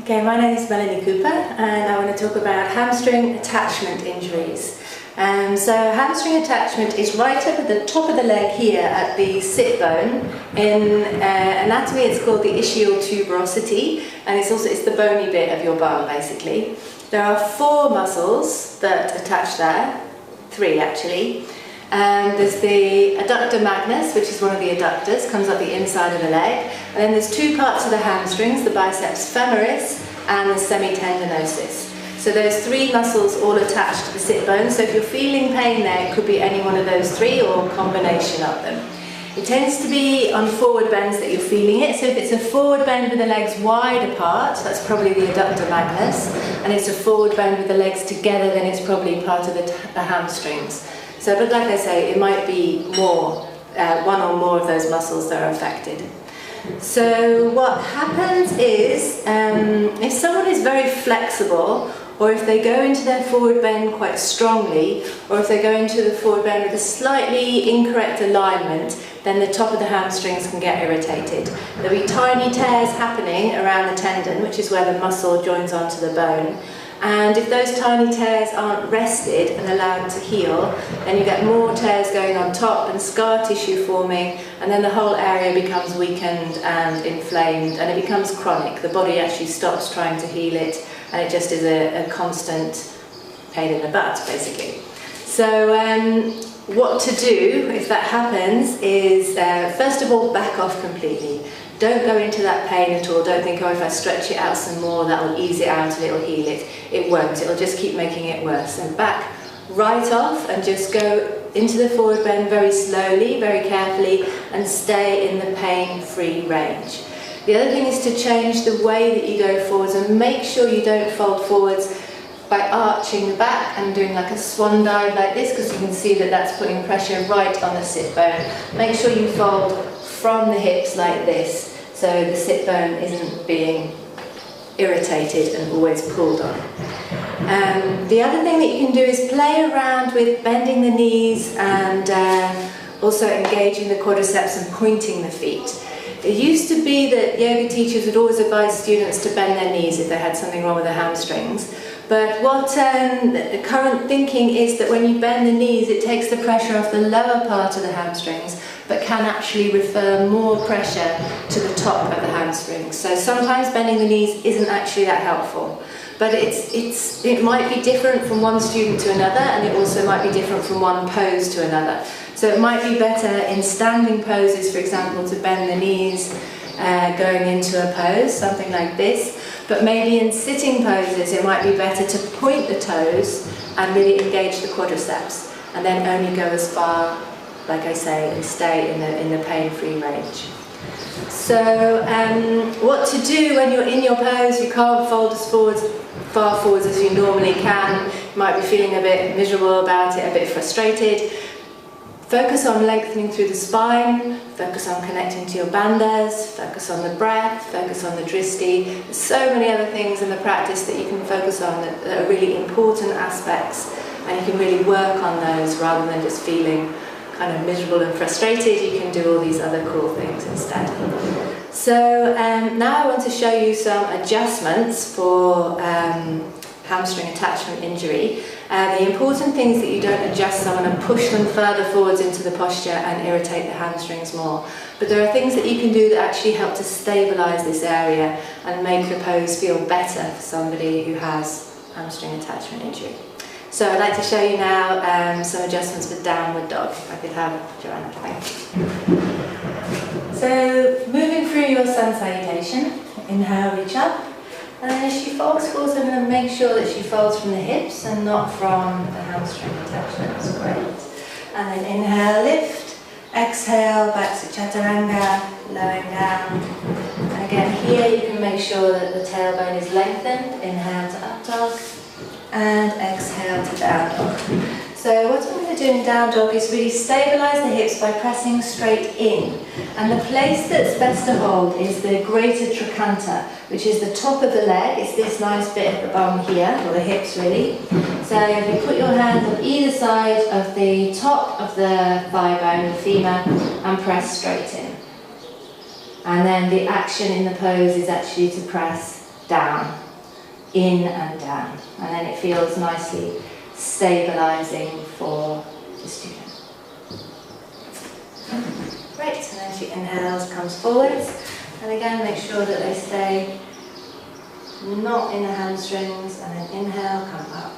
Okay, my name is Melanie Cooper and I want to talk about hamstring attachment injuries. So hamstring attachment is right up at the top of the leg here at the sit bone. In anatomy it's called the ischial tuberosity, and it's the bony bit of your bum basically. There are 4 muscles that attach there, 3 actually. There's the adductor magnus, which is one of the adductors, comes up the inside of the leg. And then there's 2 parts of the hamstrings, the biceps femoris and the semitendinosus. So those 3 muscles all attached to the sit bone. So if you're feeling pain there, it could be any one of those 3 or a combination of them. It tends to be on forward bends that you're feeling it. So if it's a forward bend with the legs wide apart, that's probably the adductor magnus. And it's a forward bend with the legs together, then it's probably part of the hamstrings. So, but like I say, it might be more, 1 or more of those muscles that are affected. So what happens is, if someone is very flexible, or if they go into their forward bend quite strongly, or if they go into the forward bend with a slightly incorrect alignment, then the top of the hamstrings can get irritated. There'll be tiny tears happening around the tendon, which is where the muscle joins onto the bone. And if those tiny tears aren't rested and allowed to heal, then you get more tears going on top and scar tissue forming, and then the whole area becomes weakened and inflamed, and it becomes chronic. The body actually stops trying to heal it, and it just is a constant pain in the butt, basically. So what to do if that happens is, first of all, back off completely. Don't go into that pain at all. Don't think, oh, if I stretch it out some more, that will ease it out and it'll heal it. It won't. It'll just keep making it worse. And back right off and just go into the forward bend very slowly, very carefully, and stay in the pain-free range. The other thing is to change the way that you go forwards, and make sure you don't fold forwards by arching the back and doing like a swan dive like this, because you can see that that's putting pressure right on the sit bone. Make sure you fold from the hips like this, so the sit bone isn't being irritated and always pulled on. The other thing that you can do is play around with bending the knees and also engaging the quadriceps and pointing the feet. It used to be that yoga teachers would always advise students to bend their knees if they had something wrong with their hamstrings. But what the current thinking is that when you bend the knees, it takes the pressure off the lower part of the hamstrings, but can actually refer more pressure to the top of the hamstrings. So sometimes bending the knees isn't actually that helpful. But it might be different from one student to another, and it also might be different from one pose to another. So it might be better in standing poses, for example, to bend the knees going into a pose, something like this. But maybe in sitting poses, it might be better to point the toes and really engage the quadriceps, and then only go as far, like I say, and stay in the pain-free range. So what to do when you're in your pose? You can't fold as far forwards as you normally can. You might be feeling a bit miserable about it, a bit frustrated. Focus on lengthening through the spine, focus on connecting to your bandhas, focus on the breath, focus on the dristi. There's so many other things in the practice that you can focus on that are really important aspects, and you can really work on those rather than just feeling kind of miserable and frustrated. You can do all these other cool things instead. So now I want to show you some adjustments for hamstring attachment injury. The important thing is that you don't adjust someone and push them further forwards into the posture and irritate the hamstrings more. But there are things that you can do that actually help to stabilise this area and make the pose feel better for somebody who has hamstring attachment injury. So I'd like to show you now some adjustments for downward dog. If I could have Joanna, thank you. So moving through your sun salutation, inhale, reach up. And then as she folds forwards, I'm going to make sure that she folds from the hips and not from the hamstring attachments. Great. And then inhale, lift. Exhale, back to chaturanga, lowering down. And again, here you can make sure that the tailbone is lengthened. Inhale to up dog. And exhale to down dog. So what I'm going to do in down dog is really stabilise the hips by pressing straight in. And the place that's best to hold is the greater trochanter, which is the top of the leg. It's this nice bit at the bum here, or the hips really. So if you put your hands on either side of the top of the thigh bone, the femur, and press straight in. And then the action in the pose is actually to press down, in and down. And then it feels nicely stabilizing for the student. Great, and then she inhales, comes forwards. And again, make sure that they stay not in the hamstrings, and then inhale, come up.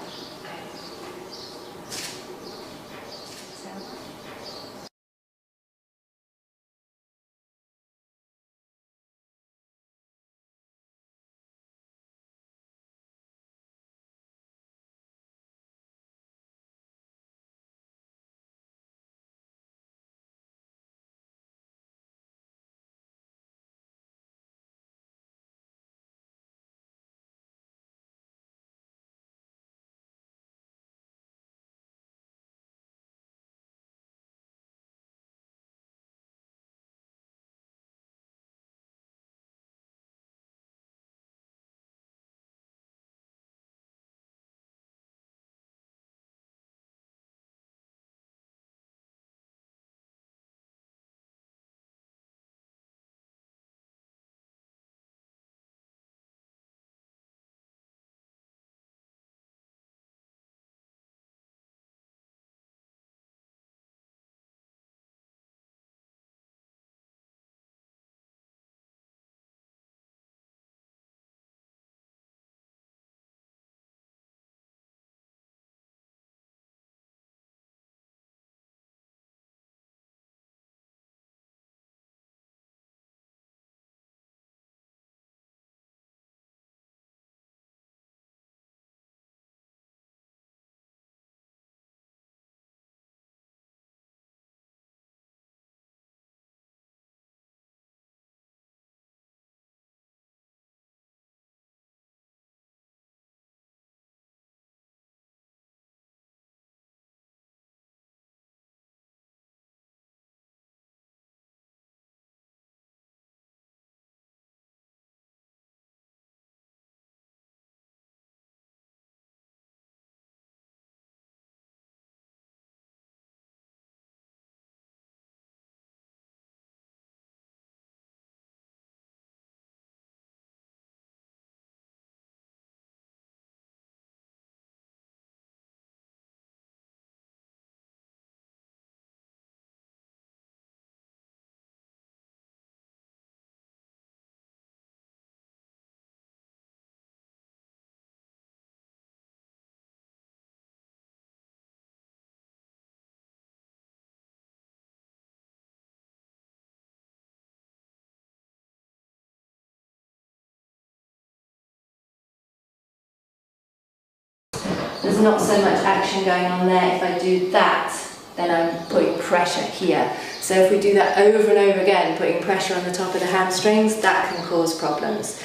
There's not so much action going on there. If I do that, then I'm putting pressure here. So if we do that over and over again, putting pressure on the top of the hamstrings, that can cause problems.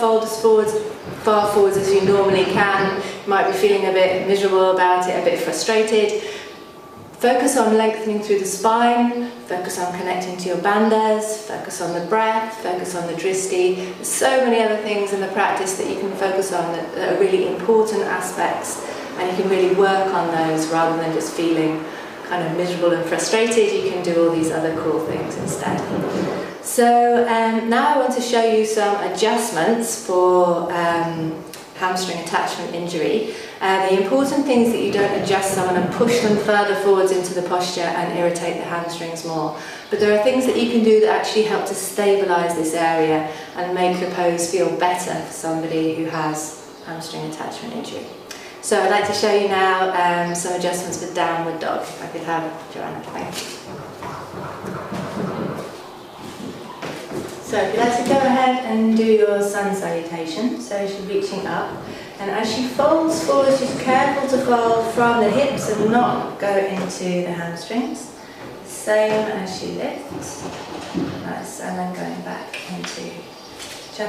Fold as far forwards as you normally can. You might be feeling a bit miserable about it, a bit frustrated. Focus on lengthening through the spine, focus on connecting to your bandhas, focus on the breath, focus on the dristi. There's so many other things in the practice that you can focus on that are really important aspects, and you can really work on those rather than just feeling kind of miserable and frustrated. You can do all these other cool things instead. So now I want to show you some adjustments for hamstring attachment injury. The important thing is that you don't adjust someone and push them further forwards into the posture and irritate the hamstrings more. But there are things that you can do that actually help to stabilise this area and make the pose feel better for somebody who has hamstring attachment injury. So I'd like to show you now some adjustments for downward dog. If I could have Joanna, thank you. So if you'd like to go ahead and do your sun salutation, so she's reaching up, and as she folds forward, she's careful to fold from the hips and not go into the hamstrings. Same as she lifts, nice, and then going back into